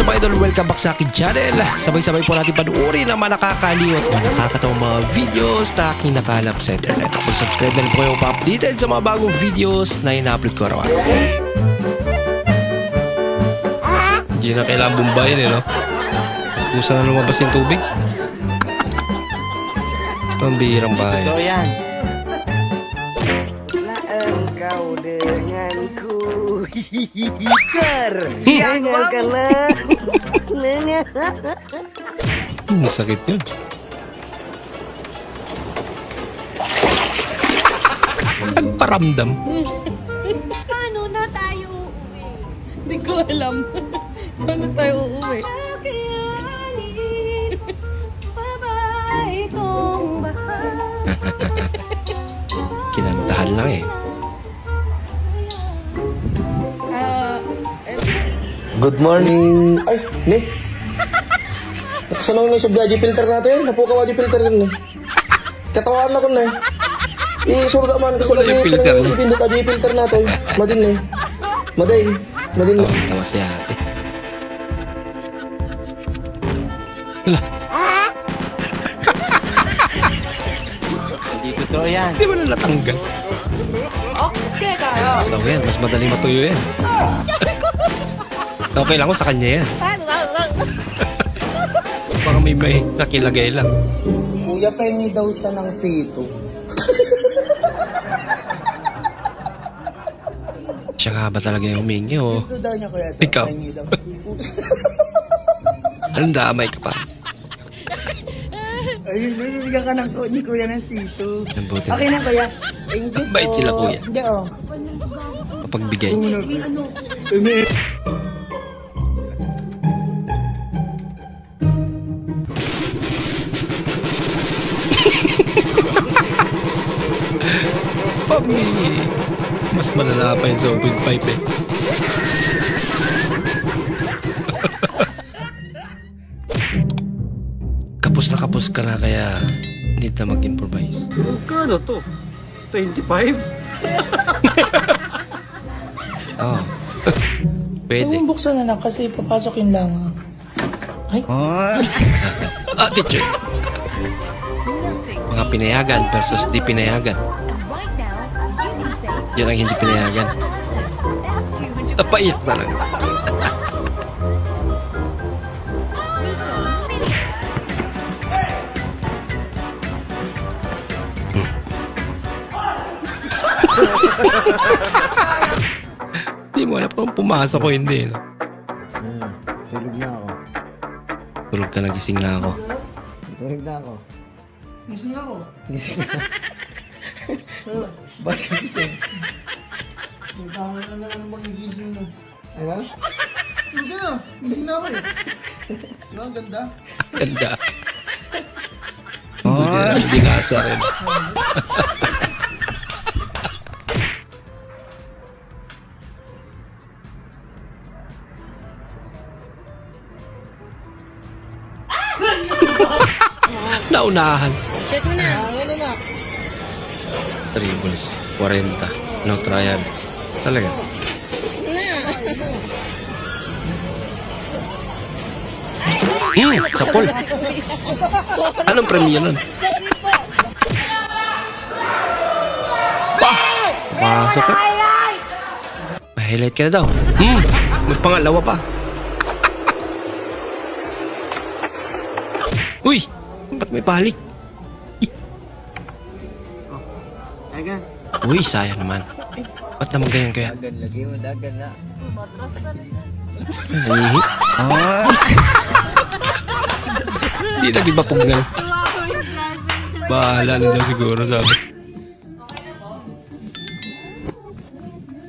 What's up idol? Welcome back sa akin channel. Sabay-sabay po natin panuorin ang mga nakakaliw at mga nakakatawang mga videos na aking nakalap sa internet. Kung subscribe na rin po kayo pa-updated sa mga bagong videos na ina-upload ko araw-araw. Hindi na kailangan bumbayin no? Kusa na lumabas yung tubig. Pambihirang bahay. Ito yan. Engkau denganku Dengarkanlah sakit yun. Nagparamdam. Paano na tayo uuwi? Hindi ko alam. Paano tayo uuwi? Babae kong bahal. Kinantahan lang eh. Good morning. Ay, ne. Nakasanaw na sa gadget filter natin. Napuka gadget filter din eh. Katawaan ako na eh. Isurga man kasi yung filter niya. Ipindot gadget filter natin. Madin eh. Madin. Madin. Tawa si ate. Wala. Hindi totoo yan. Hindi mo na natanggal. Okay kayo. So yan, mas madali matuyo yan. Okay lang ko sa kanya yan. Baka may nakilagay lang. Kuya, pengi daw siya ng sito. Siya nga ba talaga yung humingi o? Ito daw niya, kuya. Ikaw. Pengi daw. Ang damay ka pa. Ayun, bibigyan ka ni kuya ng sito. Ang buti Okay na. na, kuya. Thank you. Bait sila, kuya. Hindi, oh. Mapagbigay. Mas malala pa yung sa open pipe eh. Kapos ka na kaya need na mag-improvise. Kano to? 25? Oo. Pwede. Buksan na lang kasi papasok yun lang. Ay. Attitude. Mga pinayagan versus di pinayagan. Yan ang hindi pinayagan. Napaiyak talaga. Hindi mo alam kung pumasok ko hindi. No? Tulog na ako. Tulog ka na, gising na ako. Tulog na ako. Gising ako. Gising na. Bakit gising? Tama na naman magigising mo. Ano? Hindi na. Gising na ako eh. No, ang ganda. Ganda. Hindi nasa rin. Naunahan. Check mo na. Ano na? Tribbles. 40. No trial. Talaga. Sapol. Anong premyo nun? Pasok ka. Mahighlight ka na daw. May pangalawa pa. Uy! Ba't may palik? Uy, sayang naman. Ba't naman ganyan kaya? Dagan lagi mo, dagan na. Nahihi? Hindi lagi ba pugnan? Bahala na daw siguro sabi.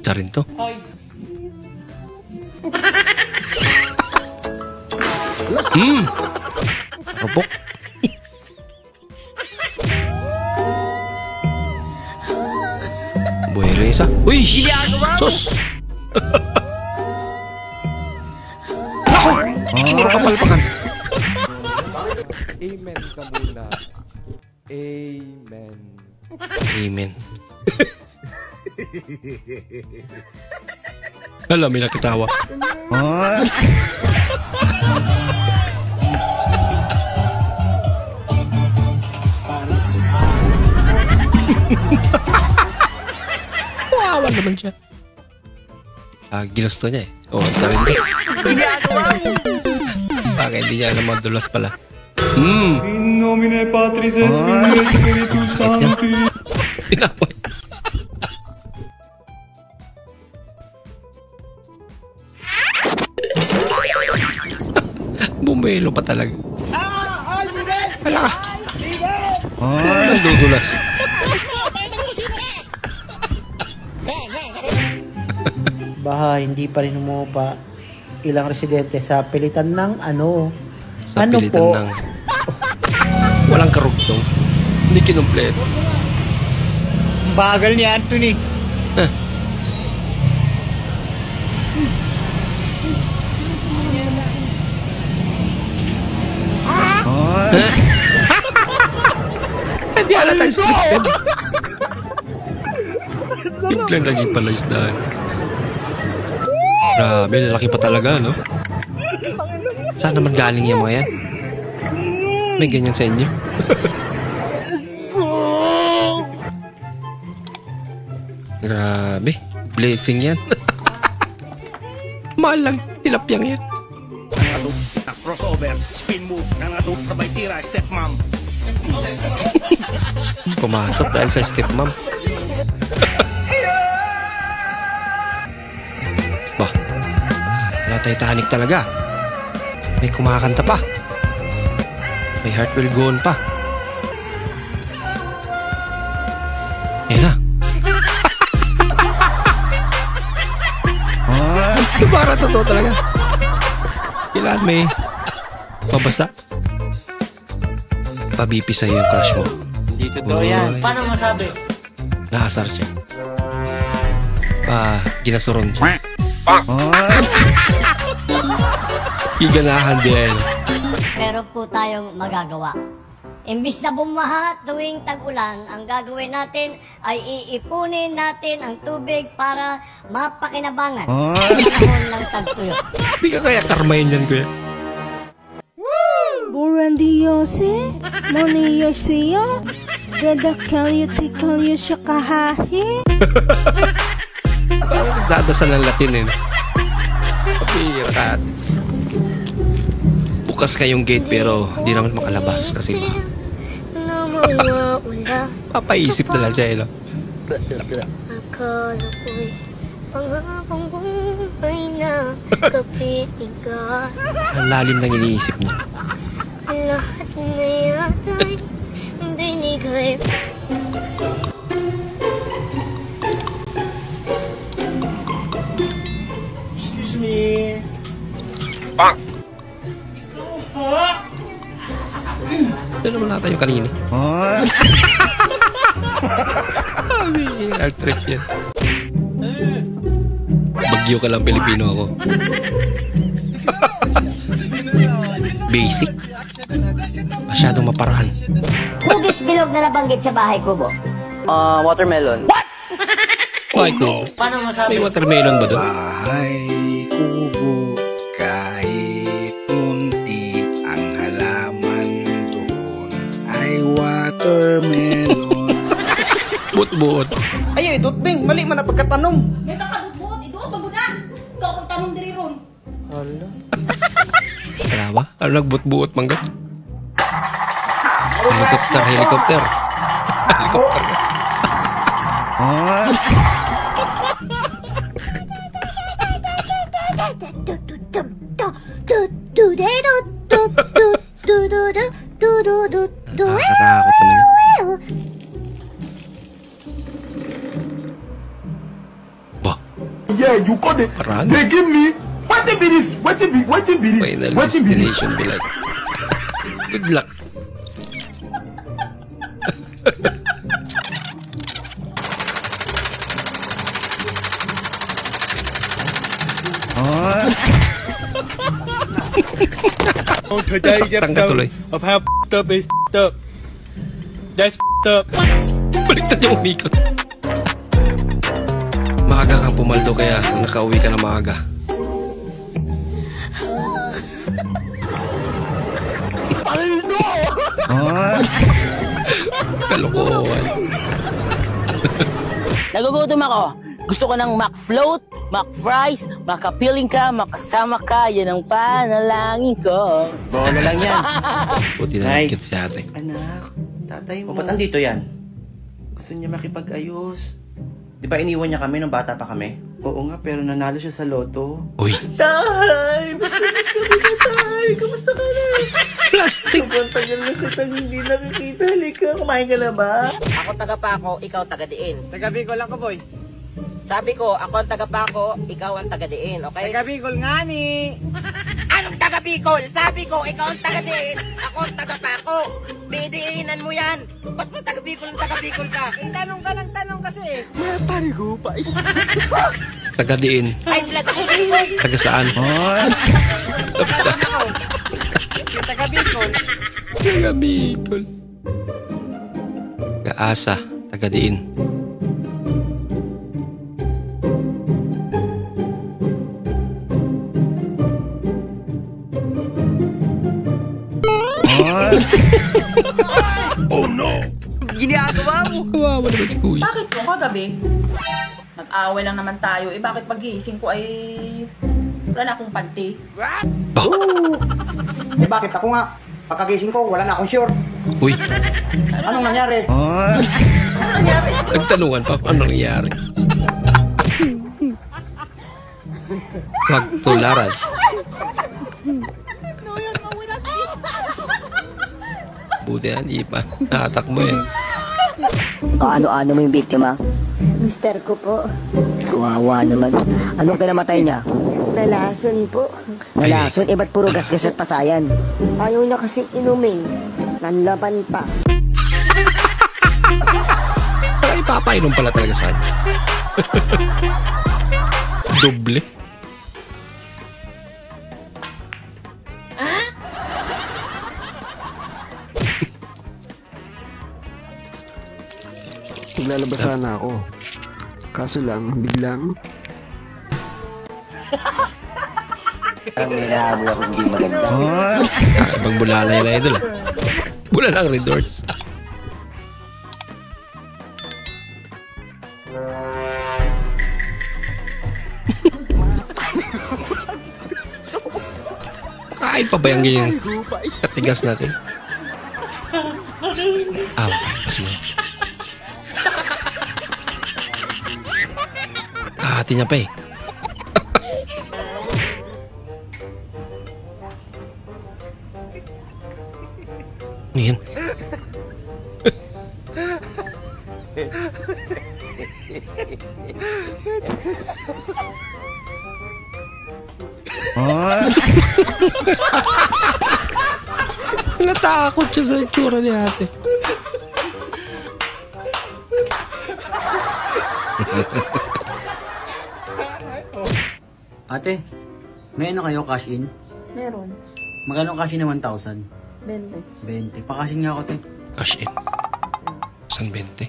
Isa rin to. Robok. Buhay isa. Uy! Sos! Ako! Puro kapalpakan. Amen ka muna. Amen. Amen. Alam, may nakitawa. Kawawa naman siya. Ginusto niya eh. Oo, isa rin din. Baka hindi niya alam madulas pala. In nomine Patris et Filii et Spiritus Sancti. Pinapoy. Bumelo pa talaga. Hala ka. Nadudulas. Baha, hindi pa rin umupa. Ilang residente sa pilitan ng ano? Sa Ano pilitan po? ng walang karugtong. Hindi kinumpleto. Bagal ni Anthony. Hindi halata yung scripted. Biglang naging pala isdaan. Grabe, lalaki pa talaga, no? Saan naman galing yung mga yan? May ganyan sa inyo? Grabe, blessing yan. Mahal lang, tilapyang yan. Crossover, spin move, nangatog sabay tira, step mom. Pumasok dahil sa stepmom. Bah, wala Titanic talaga. May kumakanta pa. May Heart Will Go On pa. Yan na. Para totoo talaga. Kailangan may mabasa. Pabipi sa'yo yung crush mo. Hindi totoo yan. Paano masabi? Naasar siya. Ginasuron siya. Giganahan din. Meron po tayong magagawa. Imbis na bumaha tuwing tag-ulan, ang gagawin natin ay iipunin natin ang tubig para mapakinabangan sa panahon ng tagtuyot. Hindi ka kaya karmahin yan, kuya. Burandiyosi, moniyosiyo, dadakalyutikalyo shakahahi. Dadasal ng Latin eh. Papirat. Bukas kayong gate pero di naman makalabas kasi papaisip na lang siya eh, no? Akala ko'y panghabang buhay na kapitigan. Ang lalim ng iniisip niya. Lahat na yata'y binigay. Excuse me. Ito naman nata yung kanina. I'll trip yan. Bagyo ka lang, Pilipino ako. Basic. Masyadong maparaan. Hugis bilog na nabanggit sa bahay kubo. Watermelon. Ay, ko. Paano masabi? May watermelon ba doon? Bahay kubo, kahit munti ang halaman doon ay watermelon. Buot-buot. Ay, Dutbing, mali man na pagkatanong. May makadutbuot, idoot, maguna. Ikaw pagtanong diri ron. Hala. Wala ba? Ano nagbut-buot mangga? Helicopter. Helicopter ka. Nakakatakot naman yan. Bah, Yeah, you got it. paraan. They give me what be this? What be this? Final What be this? destination be like. Good luck. Nasaktan ka tuloy. Of how f***ed up is f***ed up. That's f***ed up. Baliktad yung umikot. Maaga kang pumaldo kaya nakauwi ka na maaga. Kalokohan. Nagugutom ako. Gusto ko ng McFloat, McFries, makapiling ka, makasama ka, yan ang panalangin ko. Bola lang yan. Buti na Nay. nakikita si ate. Anak, tatay mo. O, ba't andito yan? Gusto niya makipag-ayos. Di ba iniwan niya kami nung bata pa kami? Oo nga, pero nanalo siya sa loto. Uy. Tay! Basta kami na, tay! Kamusta ka na? Plastic! Sobrang tagal na kitang hindi nakikita. Halika, kumain ka na ba? Ako taga Paco, ikaw taga Diin. Taga Bicol lang ko, boy. Sabi ko, ako ang taga Paco, ikaw ang taga Diin, okay? Taga Bicol nga ni. Anong taga Bicol? Sabi ko, ikaw ang taga Diin, ako ang taga Paco. Didiinan mo yan. Ba't mo taga Bicol ang taga Bicol ka? Tanong ka ng tanong kasi. Parigo pa. Taga diin. Ay, flat ako Bicol. Taga saan? Taga Bicol. Taga Bicol. Taga Asa. Taga diin. Oh no! Ginagawa mo. Kawawa naman si kuya. Bakit po ko tabi? Nag-away lang naman tayo. Eh bakit pag-iising ko ay wala na akong panty? Eh bakit ako nga? Pagkagising ko, wala na akong sure. Uy. Anong nangyari? Ano nangyari? Nagtanungan pa kung anong nangyari. Magtularan. Buti na, di pa. Nakatakbo yan. Ano-ano mo yung biktima? Mister ko po. Kawawa naman. Anong kinamatay niya? Nalason po. Nalason, ba't puro gasgas at pasayan? Ayaw na kasing inumin. Nanlaban pa. Ay, papainom pala talaga sa kanya. Doble. Maglalabas sana ako. Kaso lang, biglang... Ang hinahabol ako hindi maganda. Ibang bulala yun, idol. Bulala ang Red Doors. Kain pa ba yung ganyan? Katigas natin. Kasi hati niya pa eh. Yan. Natakot siya sa itsura ni ate. Ate, may ano kayo cash in? Meron. Magkano cash in na 1,000? 20. 20. Pakashin nga ako, te. Cash in. Saan 20?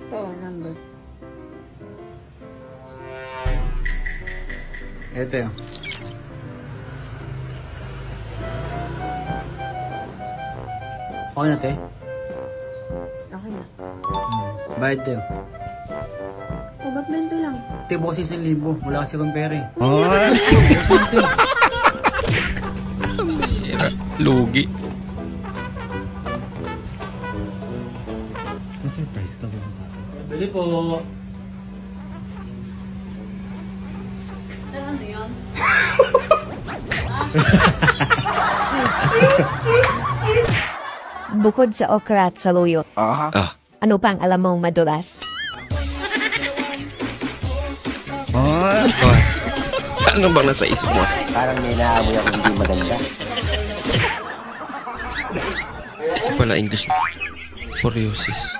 Ito, number. Ito yun. Okay na, te. Okay na. Bayad, te. O, ba't 20 lang? Te, bukos 1,000. Wala kasi kong pera eh. Lugi. Na-surprise ka ba? Bili po. Ano yun? Bukod sa okra at saluyot, ano pang alam mong madulas? Ano bang nasa isip mo? Parang may naamoy ako hindi maganda. Ito pala English. Coriosis.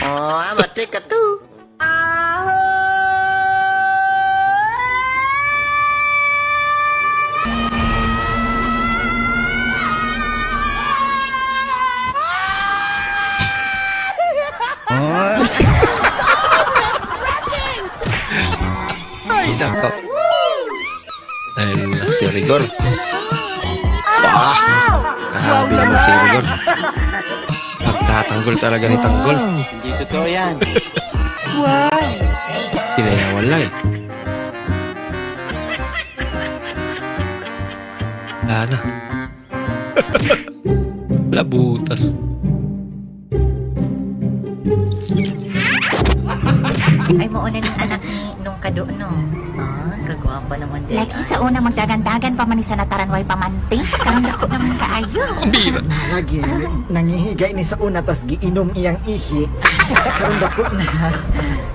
Oh, matik ka to. Ay, nako. Dahil si Rigor. Grabe naman si Rigor. Pagtatanggol talaga ni Tanggol. Hindi totoo yan. Sinayawan lang eh. Wala na. Labutas. Ay, mauna ng anak ni nung kado, no? Ah, kagwapa naman din. Lagi sa una magdagandagan pa man ni sa nataranway pamanti. Karon dako naman kaayo. Bira. Lagi, nangihigay ni sa una, tas giinom iyang ihi. Karon dako na.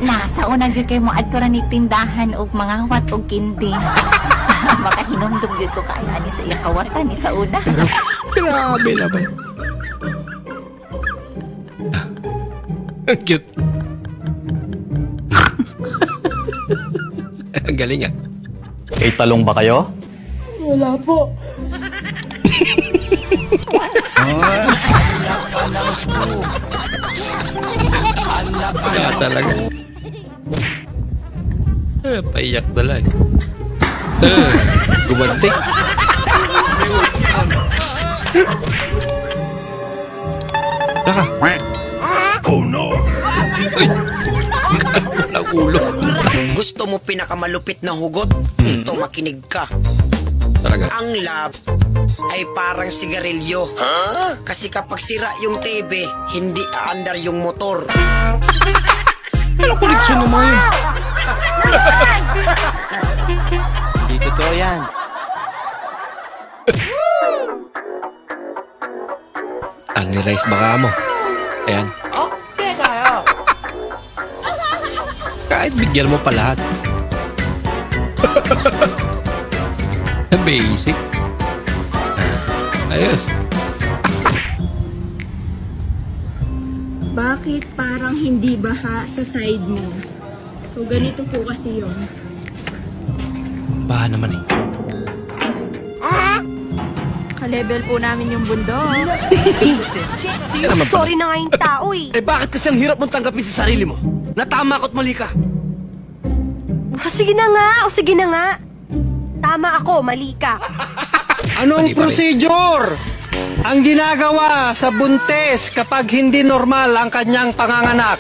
Na, sa una gyud kay mo adto ra ni tindahan og mga wat og kindi. Makahinumdum gyud ko kaana ni sa iyang kawatan ni sa una. Grabe naman. Ang cute. Ang galing ah. May talong ba kayo? Wala po. Wala talaga. Paiyak na lang. Gumantik. Laka. Oh no. Walang ulo. Gusto mo pinakamalupit na hugot? Ito, makinig ka. Talaga? Ang love ay parang sigarilyo. Kasi kapag sira yung TV, hindi aandar yung motor. Ano koneksyon naman yun? Hindi totoo yan. Ang ni-rice baka mo. Ayan. Okay tayo. Kahit bigyan mo pa lahat. Basic. Ayos. Bakit parang hindi baha sa side mo? So, ganito po kasi yun. Baha naman eh. Ka-level po namin yung bundok. Sorry na nga yung tao eh. Eh bakit kasi ang hirap mong tanggapin sa sarili mo? Natama ko't mali ka. O sige na nga. Tama ako, mali ka. Anong procedure ang ginagawa sa buntis kapag hindi normal ang kanyang panganganak?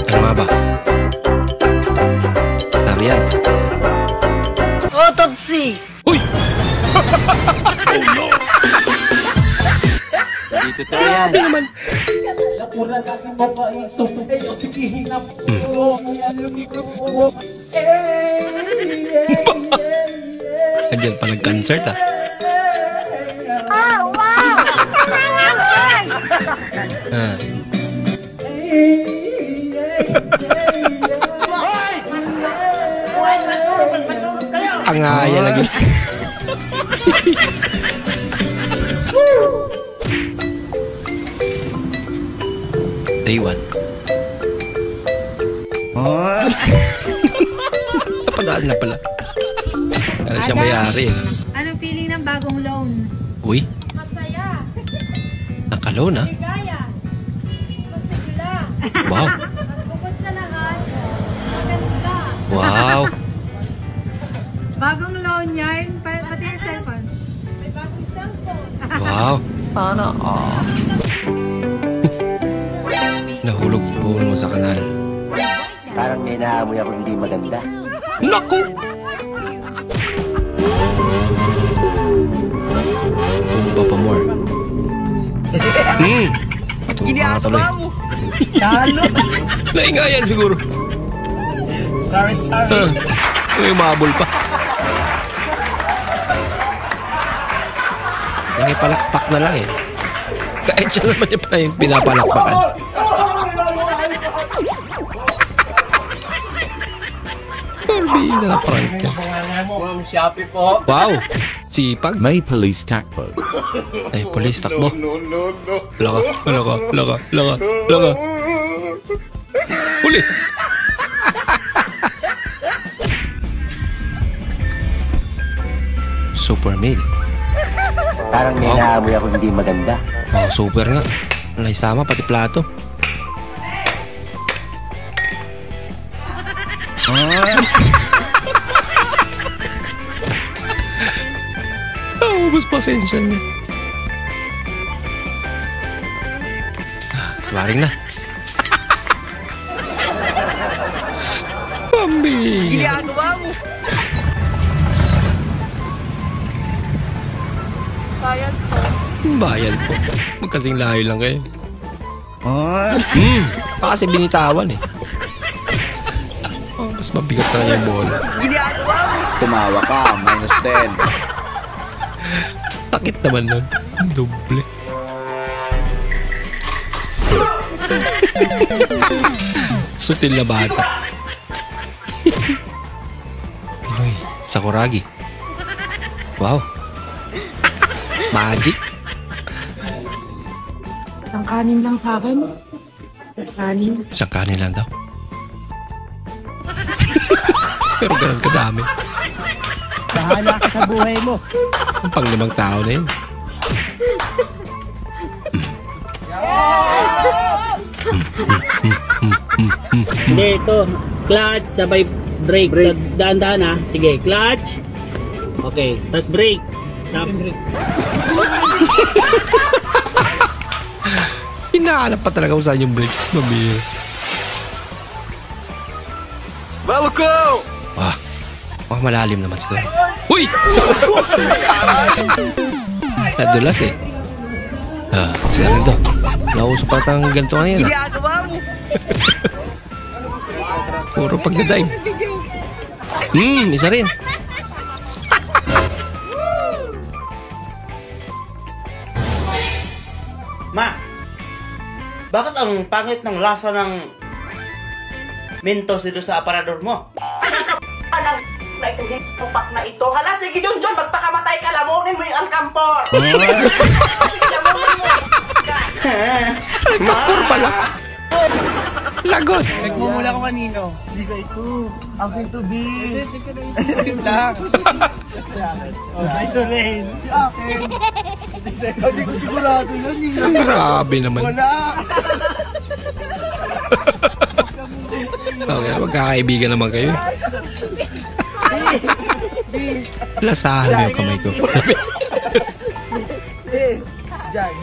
Ano nga ba? Tarian. Autopsy! Uy! Oh no! Hindi totoo yan. Ano naman? Andiyan pa nag-concert ah. Wow! Angaya lagi. Day 1. Napadaan na pala. Kaya siya may-ari. Anong feeling ng bagong loan? Uy, Masaya. nakaloan ah. Ligaya. Masigla. Wow. Bukod sa lahat, maganda. Wow. Bagong loan yarn, pati yung cellphone. May bagong cellphone. Wow. Sana all. Nahulog po mo sa kanal. Parang may naamoy ako hindi maganda. Naku! Bumba pa more. Matuwa ka tuloy. Talo! Naingayan siguro. Sorry. May mabol pa. Nakipalakpak na lang eh. Kahit siya naman yung pala yung pinapalakpakan. Barbida na prank ka. Ma'am Shopee po. Wow! Sipag. May police takbo. Ay, police takbo. No. Laka. Huli! Super meal. Parang may naamoy ako hindi maganda. Oh, super nga. Naisama pati plato. Ubus pasensya niya. Swaring na. Pambing. Ginagawa mo. Bayan po. Bayan po. Magkasing layo lang kayo. Baka kasi binitawan eh. Oh, mas mabigat sa kanya yung bola. Ginagawa mo. Tumawa ka, -10. Sakit naman nun. Doble. Sutil na bata. Pinoy, Sakuragi. Wow. Magic. Isang kanin lang sa akin. Isang kanin. Isang kanin lang daw. Pero ganun kadami. Bahala ka sa buhay mo. Ang pang-5 tao na yun. Hindi, ito. Clutch, sabay brake. Daan-daan ha. Sige, clutch. Okay, tapos brake. Stop brake. Hinahanap pa talaga kung saan yung brake. Mabili. Welcome! Wah. Oh, malalim naman siguro. Uy! Nadulas eh. Sila rin to. Nauso pa tang ganito ngayon ah. Ginagawa mo. Puro pagdadive. Isa rin. Ma, bakit ang pangit ng lasa ng Mentos dito sa aparador mo? Anong naitong tupak na ito? Hala, sige Junjun, magpakamatay ka, lamunin mo yung alkampor. Sige, lamunin mo. Alkampor pala. Lagot. Nagmumula ko kanino. Hindi sa ito. Akin to be. Hindi lang. Sa ito rin. Akin. Hindi ko sigurado yun. Grabe naman. Wala. Okay, magkakaibigan naman kayo. Lasahan mo yung kamay ko. Diyan.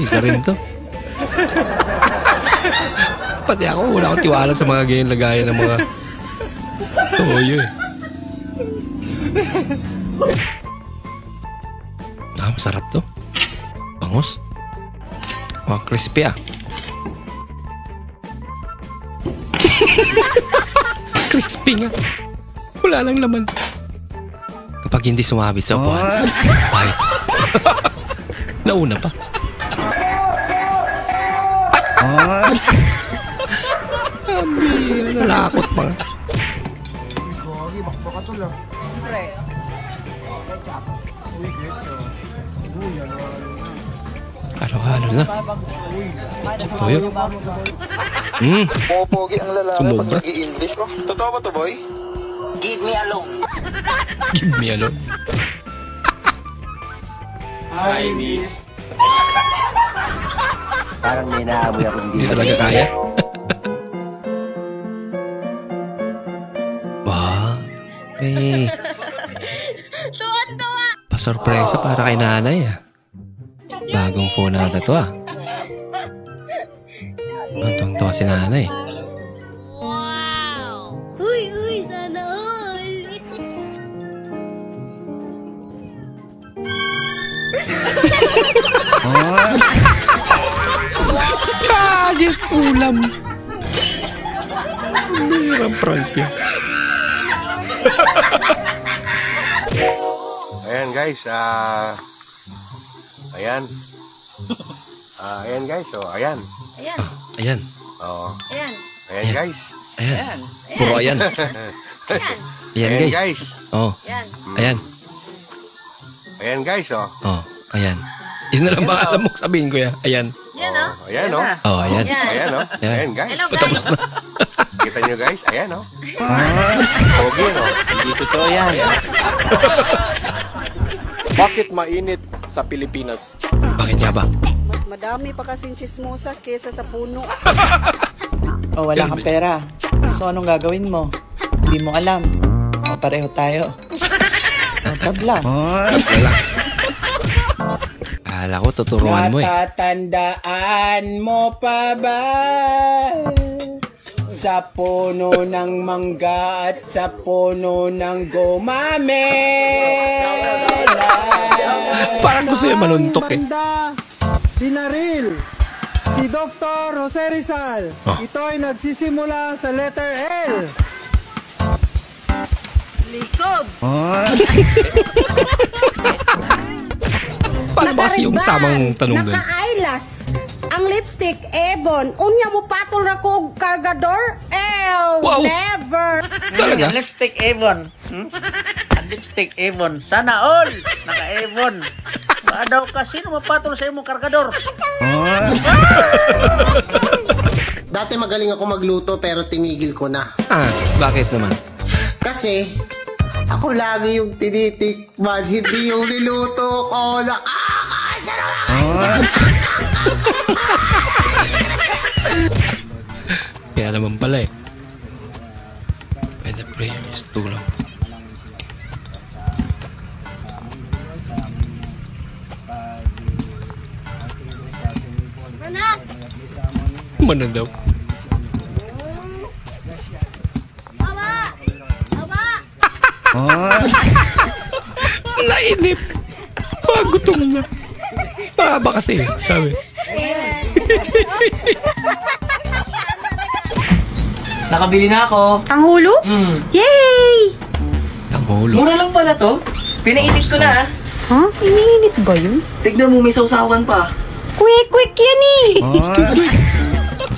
Isa rin to. Pati ako, wala akong tiwala sa mga ganyan lagayan ng mga toyo eh. Masarap to. Bangus. Oh, crispy ah. Crispy nga. Wala lang laman. Kapag hindi sumabit sa upuan, pahit. Nauna pa. Nalakot pa. Halo-halo na. Toyo. Popogi ang lalaki Sumobra. pag nag-i-English ko. Totoo ba to, boy? Give me alone. Give me alone. I miss. Parang may naamoy ako Hindi talaga kaya. Wow. Eh. Pa-sorpresa para kay nanay ah. Bagong phone nata to ah. Tuwang-tuwa si nanay. Uy, sana all. Kagit ulam. Mayroong prank yan. Ayan guys, ayan. Ayan guys, oh, ayan. Ayan. Ayan. Oh. Ayan. Ayan guys. Ayan. Puro ayan. Ayan. Ayan guys. Oh. Ayan. Ayan. Ayan guys, oh. Oh. Ayan. Yun na lang ba alam mo sabihin ko yan? Ayan. Yan oh. Ayan, oh. Oh, ayan. Ayan, oh. Ayan. Ayan guys. Hello, Patapos na. Kita nyo guys, ayan, oh. Pogi, oh. Hindi totoo yan. Bakit mainit sa Pilipinas? Bakit nga ba? Mas madami pa kasing chismosa kesa sa puno. O, wala kang pera. So, anong gagawin mo? Hindi mo alam. O, pareho tayo. O, tabla. Akala ko, tuturuan mo eh. Natatandaan mo pa ba? Sa puno ng mangga at sa puno ng gumamela. Parang gusto yung maluntok eh. Binaril si Dr. Jose Rizal. Ito ay nagsisimula sa letter L. Likod. Paano ba kasi yung tamang tanong doon? Naka-eyelash. Ang lipstick, Ebon. Unya mo patol ra ko kargador? Wow. Never. Talaga? Lipstick Avon. Ang lipstick Avon. Sana all. Naka-Avon. Ba daw kasi mapatol sa imong kargador. Dati magaling ako magluto pero tinigil ko na. Bakit naman? Kasi ako lagi yung tinitikman, hindi yung niluto ko. Nakakasarap! Kaya naman pala eh. Pwede prayers, tulong. Mana daw? Lainip. Gutom na. Baba kasi. Sabi. Nakabili na ako. Ang hulo? Yay! Ang hulo? Mura lang pala to. Pinainit ko na. Ha? Iniinit ba yun? Tignan mo, may sausawan pa. Quick yan eh!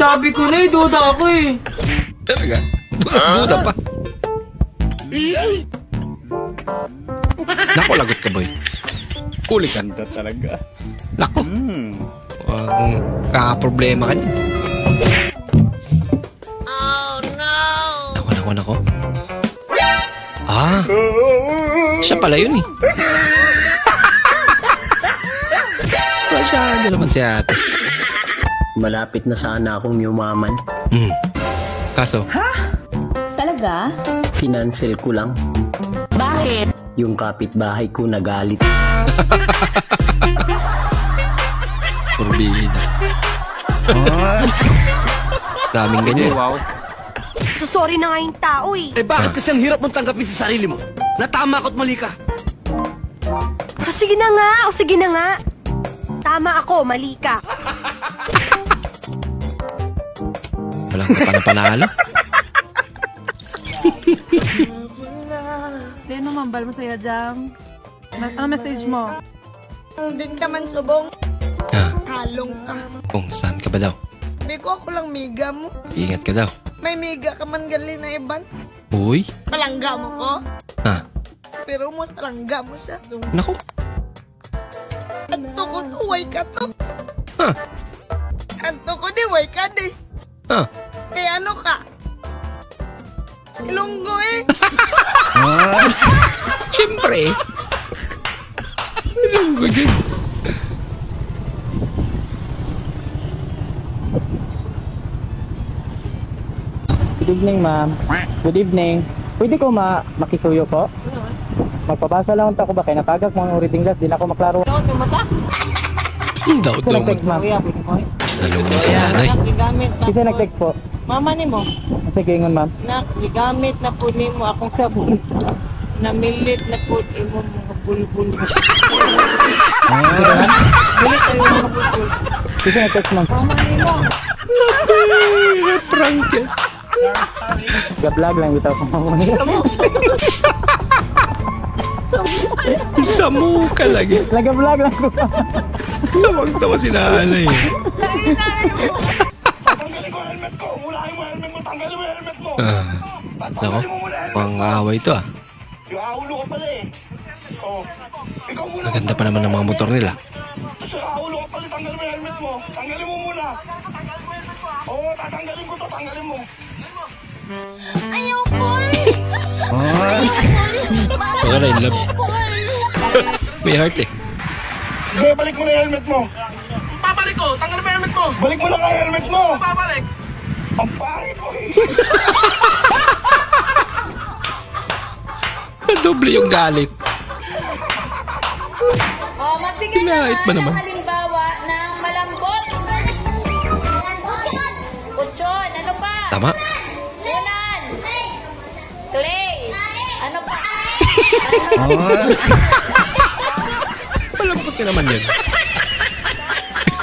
Sabi ko na duda ako eh. Talaga? Duda pa. Nako, lagot ka boy. Huli ka. Ganda talaga. Nako. Kaka-problema ka niya. Nako. Siya pala yun eh. Masyado naman si ate. Malapit na sana akong yumaman. Kaso? Talaga? Finansel ko lang. Bakit? Yung kapitbahay ko nagalit. Purbida. Daming ganyan. Wow. So sorry na nga yung tao eh. Bakit kasi ang hirap mong tanggapin sa sarili mo? Natama ko't mali ka. Sige na nga. Tama ako, mali ka. Walang ka pa na panalo. Ano mambal mo sa'yo, Jam? Ano message mo? Hindi ka man subong. Halong ka. Kung saan ka ba daw? Sabi ko ako lang miga mo. Ingat ka daw. May miga ka man gali na iban. Uy. Palangga mo ko. Pero mo palangga mo siya. Naku. Anto ko tuway ka to. Anto ko di way ka di. Kaya ano ka? Ilunggo eh. Siyempre. Ilunggo dyan. Good evening, ma'am. Good evening. Pwede ko makisuyo po? Magpabasa lang ako ba? Kaya napagag mga uriting glass, di na ako maklaro. Daw. Nag-text, ma'am. Nalungo si nanay. Kasi nag-text po. Mama ni mo. Sige, ingon, ma'am. Gigamit na po ni mo akong sabon. Namilit na po imo mga bulbul. Milit tayo mga bulbul. Kasi nag-text, ma'am. Mama ni mo. Prank yan. Ga-vlog lang bitaw ko. Sa muka lagi. Nag-vlog lang ko. Tawag-tawa si nanay. Nako, pang-away ito ah. Maganda pa naman ang mga motor nila. Tanggalin mo yung helmet mo. Tanggalin mo muna. Oo, tatanggalin ko to. Tanggalin mo. Ayoko! Baka na in love. May heart eh. Sige, balik mo na yung helmet mo. Babalik ko. Tanggalin mo yung helmet mo. Balik mo na nga yung helmet mo. Babalik. Ang pangit Doble yung galit. Magbigay naman ng halimbawa ng malambot. Kutsyon, ano pa? Tama. Unan. Clay. Ano pa? Malambot ka naman yun.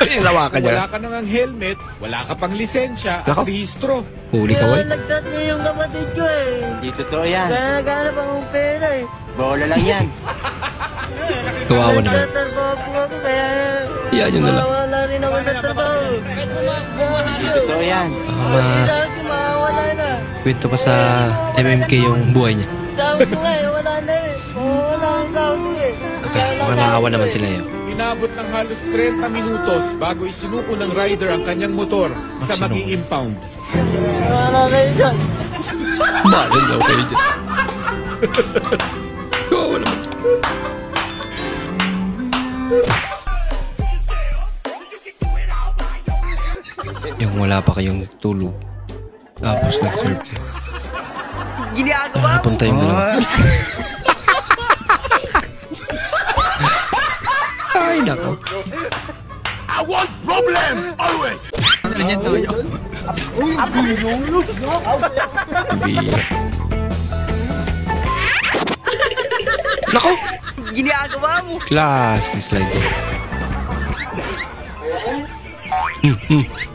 Inawa ka dyan. Wala ka nang helmet, wala ka pang lisensya at Nako. rehistro. Huli ka, boy. Nagtat niya yung kapatid ko eh. Hindi totoo yan. Kaya naghanap akong pera eh. Bola lang yan. Kawawa naman. Nagtatrabaho po ako kaya Yan yun na lang. mawawala rin ako ng trabaho. Hindi totoo yan. Dati mawawala na. Kwento pa sa MMK yung buhay niya. Tawag ko nga eh, wala na eh. Wala ang tawag ko eh. Okay, mga nakawa naman sila yun. Inabot ng halos 30 minutos bago isinuko ng rider ang kanyang motor sa mag-i-impound. Wala kayo dyan. Balon daw kayo dyan. Kawawa naman. Yung wala pa kayong tulog. Tapos nag-serve kayo. Ginagawa mo. Napunta yung dalawa. Ay, nako. I want problems always. Ano yan to yun? Bira. Nako! Ginagawa mo. Class ni slide.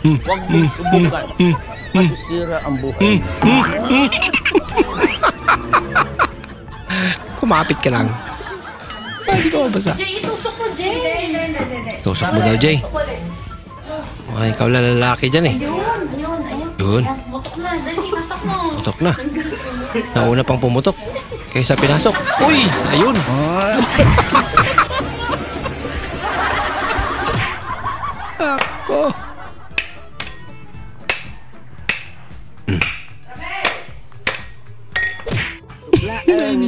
Huwag mong subukan. Masisira ang buhay. Kumapit ka lang. Hindi ko mabasa. Jay, itusok mo, Jay. Tusok mo daw, Jay. Okay, ikaw lalaki dyan eh. Yun. Mutok na, dali, masak mo. Putok na. Nauna pang pumutok. Kaysa pinasok. Uy! Ayun! Ako!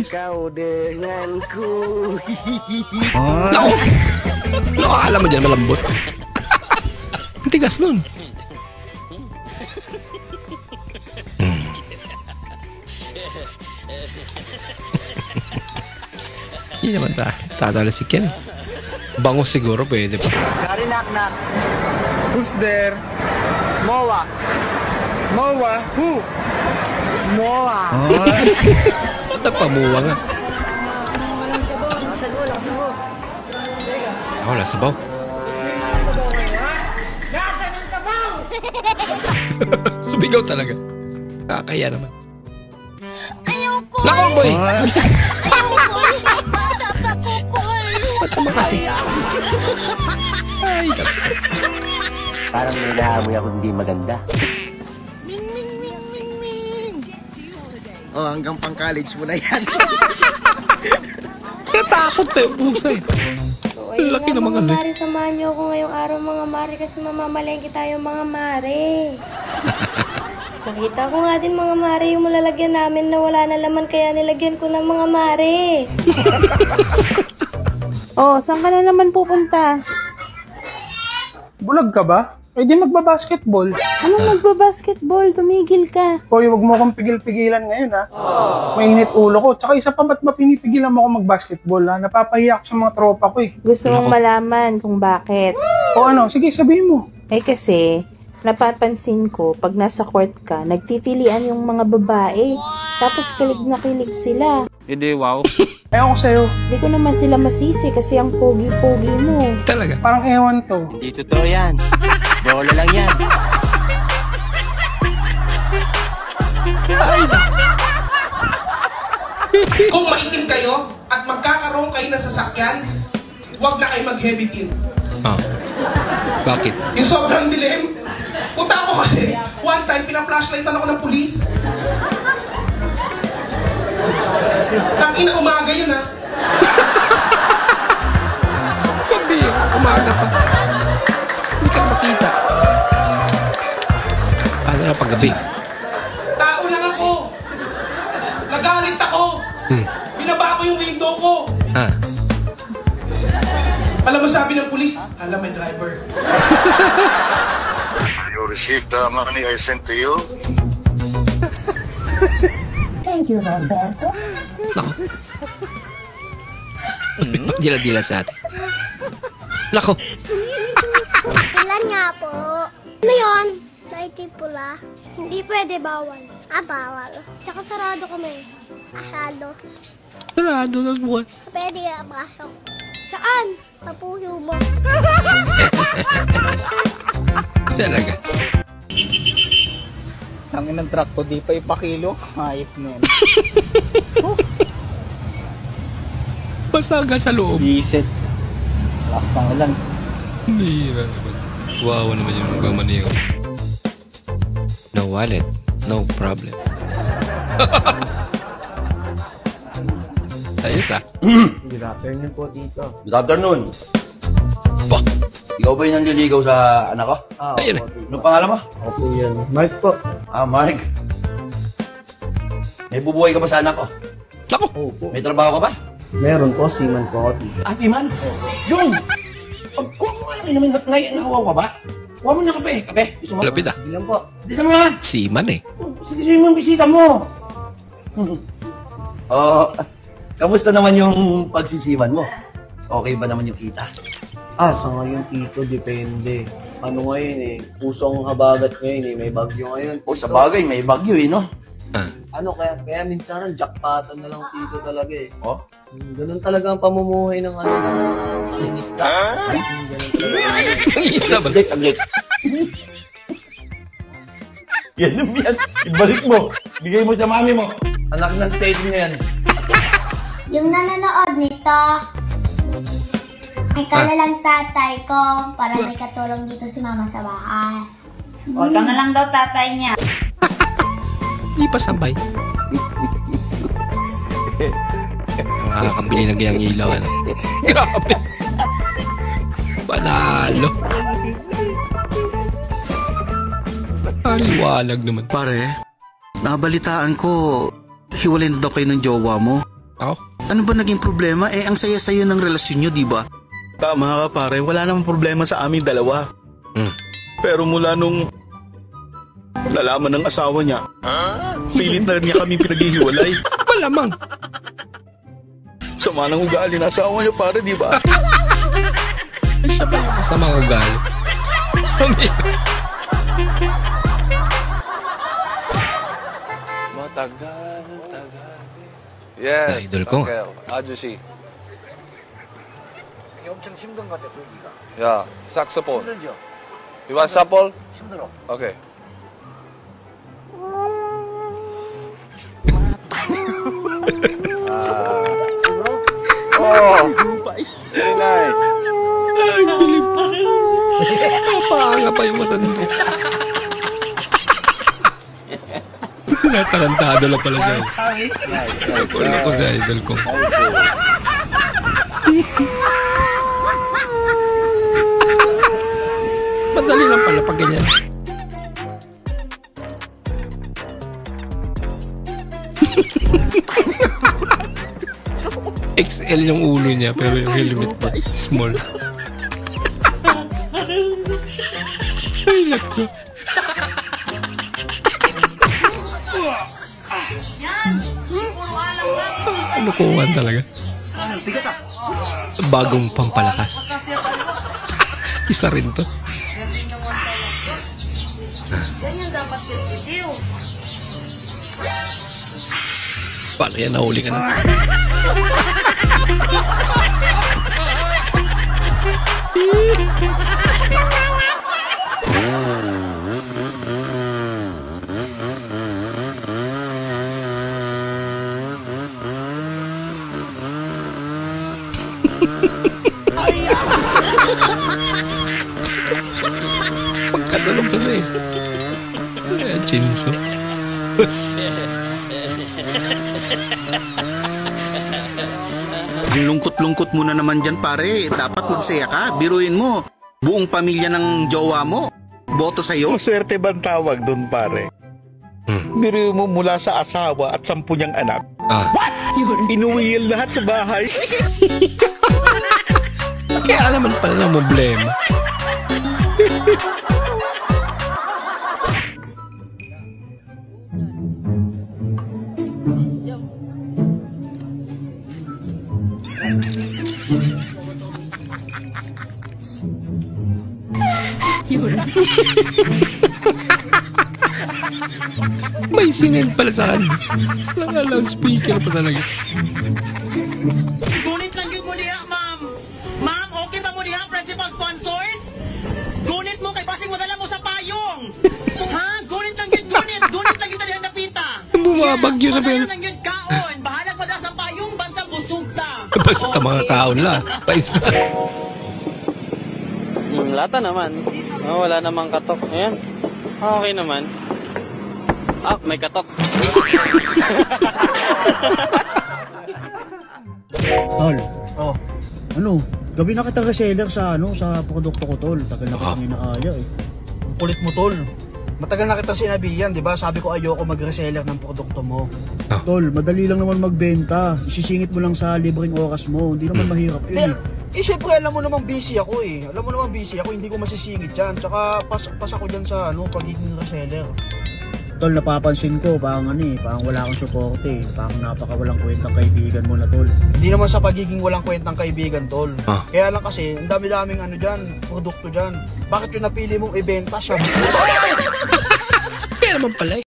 Kau denganku. Nako! Ano akala mo dyan malambot? Ang tigas nun. Hindi naman tatalasik yan. Bangus siguro pwede pa. Gary knock knock. Who's there? Moa. Moa? Who? Moa. Napamuwa nga. Ako, wala sabaw. Sumigaw talaga. Kakaya naman. Nako, boy! Ba't naman kasi? Ay, naku. Parang may naamoy ako hindi maganda. Oh, hanggang pang college mo na yan. Natakot na yung pusa eh. Laki naman kasi. Mga mare, samahan niyo ako ngayong araw mga mare kasi mamamalengke tayo mga mare. Nakita ko nga din mga mare yung malalagyan namin na wala na laman kaya nilagyan ko ng mga mare. Oh, saan ka na naman pupunta? Bulag ka ba? Eh di magbabasketball. Anong magbabasketball? Tumigil ka. Hoy, wag mo akong pigil-pigilan ngayon ha. Mainit ulo ko. Tsaka isa pa, ba't ba pinipigilan mo ako magbasketball ha? Napapahiya ako sa mga tropa ko eh. Gusto mong malaman kung bakit? O ano, sige sabihin mo. Eh kasi, napapansin ko, pag nasa court ka, nagtitilian yung mga babae. Tapos kilig na kilig sila. Hindi, wow. Ewan ko sa'yo. Hindi ko naman sila masisi kasi ang pogi-pogi mo. Talaga? Parang ewan to. Hindi totoo yan. Bola lang yan. Kung maitim kayo at magkakaroon kayo na sasakyan, huwag na kayo mag-heavy tint. Ah. Bakit? Yung sobrang dilim. Punta ako kasi, one time, pinaflashlightan ako ng pulis. Tangina, umaga yun ha. Babi, umaga pa. Hindi ka makita. Paano na paggabi? Tao lang ako. Nagalit ako. Binaba ko yung window ko. Ah. Alam mo sabi ng pulis, alam may driver. You received the money I sent to you? Thank you, Roberto. Nako. Dila-dila sa atin. Nako. Ilan nga po? Ano yun? Lighted pula. Hindi pwede, bawal. Bawal. Tsaka sarado kami. Sarado. Sarado na buwan. Pwede ka pasok. Saan? Papuyo mo. Talaga. Tangin ng truck ko, di pa ipakilo. Hayop na yan. Basta hanggang sa loob. Bisit. Last ng ulan. Hindi naman. Wow naman yung magmamaniyo. No wallet, no problem. Ayos ah. Good afternoon po, Tito. Good afternoon. Ba? Ikaw ba yung nanliligaw sa anak ko? Ayun eh. Anong pangalan mo? Opo yan. Mark po. Mark. May bubuhay ka ba sa anak ko? Lako. Opo. May trabaho ka ba? Meron po, seaman po ako, Tito. Timan? Yung! Kuha mo nga lang inumin ngayon. Nakawaw ka ba? Kuha mo na kape. Kape? Gusto mo? Lapit ah. Bilang po. Bisa mo nga. Seaman eh. Sige mo yung bisita mo. Kamusta naman yung pagsisiman mo? Okay ba naman yung kita? Sa ngayon, Tito, depende. Ano ngayon eh, pusong habagat ngayon eh, may bagyo ngayon. Sa bagay, may bagyo eh, no? Kaya minsan jackpotan na lang, Tito, talaga eh. Ganun talaga ang pamumuhay ng ng isda. Isda ba? Aglit. Yan. Ibalik mo. Bigay mo sa mami mo. Anak ng Teddy na yan. Yung nanonood nito, ikaw na lang tatay ko para may katulong dito si mama sa bahay. Huwag ka na lang daw tatay niya. Hindi pa sabay. Makakabili na gayang ilaw. Ano? Grabe. Panalo. Aliwalag naman. Pare, nabalitaan ko, hiwalay na daw kayo ng jowa mo. Ano ba naging problema? Ang saya-saya ng relasyon nyo, di ba? Tama ka, pare. Wala namang problema sa aming dalawa. Pero mula nung nalaman ng asawa niya, pilit na niya kami pinaghihiwalay. Malamang. Sama ng ugali ng asawa niya, pare, di ba? Siya pa yung masamang ugali. Matagal. Yes. Idol ko. 아저씨. 엄청 힘든 것 같아, 부르기가. 야, 사크스폰. 힘들죠? You want sample? 힘들어. Okay. Very nice. Ay, bilib. Napahanga pa yung mata nito. Natarantado lang pala siya. Nakulo ko sa idol ko. Madali lang pala pag ganyan. XL yung ulo niya pero yung helmet niya small. Ay, naku. Lukuhan talaga. Bagong pampalakas. Isa rin to. Ganyan dapat yung video. Paano yan? Nahuli ka na. Pagkatulog kasi. Chinso. Ang lungkot-lungkot mo na naman dyan, pare. Dapat magsaya ka. Biruin mo. Buong pamilya ng jowa mo. Boto sa'yo. Maswerte bang tawag doon, pare? Biruin mo mula sa asawa at 10 niyang anak. What? Inuwil lahat sa bahay. Kaya naman pala ng problema. May sinend pala sa kanya. Lang speaker pa talaga. Gunit lang yun mo niya, ma'am. Ma'am, okay ba mo niya, principal sponsors? Gunit mo, kay basing mo dala mo sa payong. Ha? Gunit lang yun, gunit. Gunit lang yun na napita. Bumabagyo na ba yun? Bahala lang yun kaon. Bahala pa da sa payong, basta busog ta. Basta mga kaon lang. Paisa. Lata naman. Oh, wala namang katok. Ayan. Okay naman. Ah, may katok. Tol. Oh. Ano? Gabi na kita reseller sa sa produkto ko, tol. Tagal na kita inaaya eh. Ang kulit mo, tol. Matagal na kita sinabihan, di ba? Sabi ko ayoko mag-reseller ng produkto mo. Tol, madali lang naman magbenta. Isisingit mo lang sa libreng oras mo. Hindi naman mahirap yun. Siyempre, alam mo namang busy ako eh. Alam mo namang busy ako, hindi ko masisingit yan. Tsaka pas ako dyan sa pagiging reseller. Tol, napapansin ko, parang wala kang suporte eh. Parang napakawalang kwentang kaibigan mo na, tol. Hindi naman sa pagiging walang kwentang kaibigan, tol. Kaya lang kasi, ang dami-daming dyan, produkto dyan. Bakit yung napili mong ibenta siya? Kaya naman pala eh.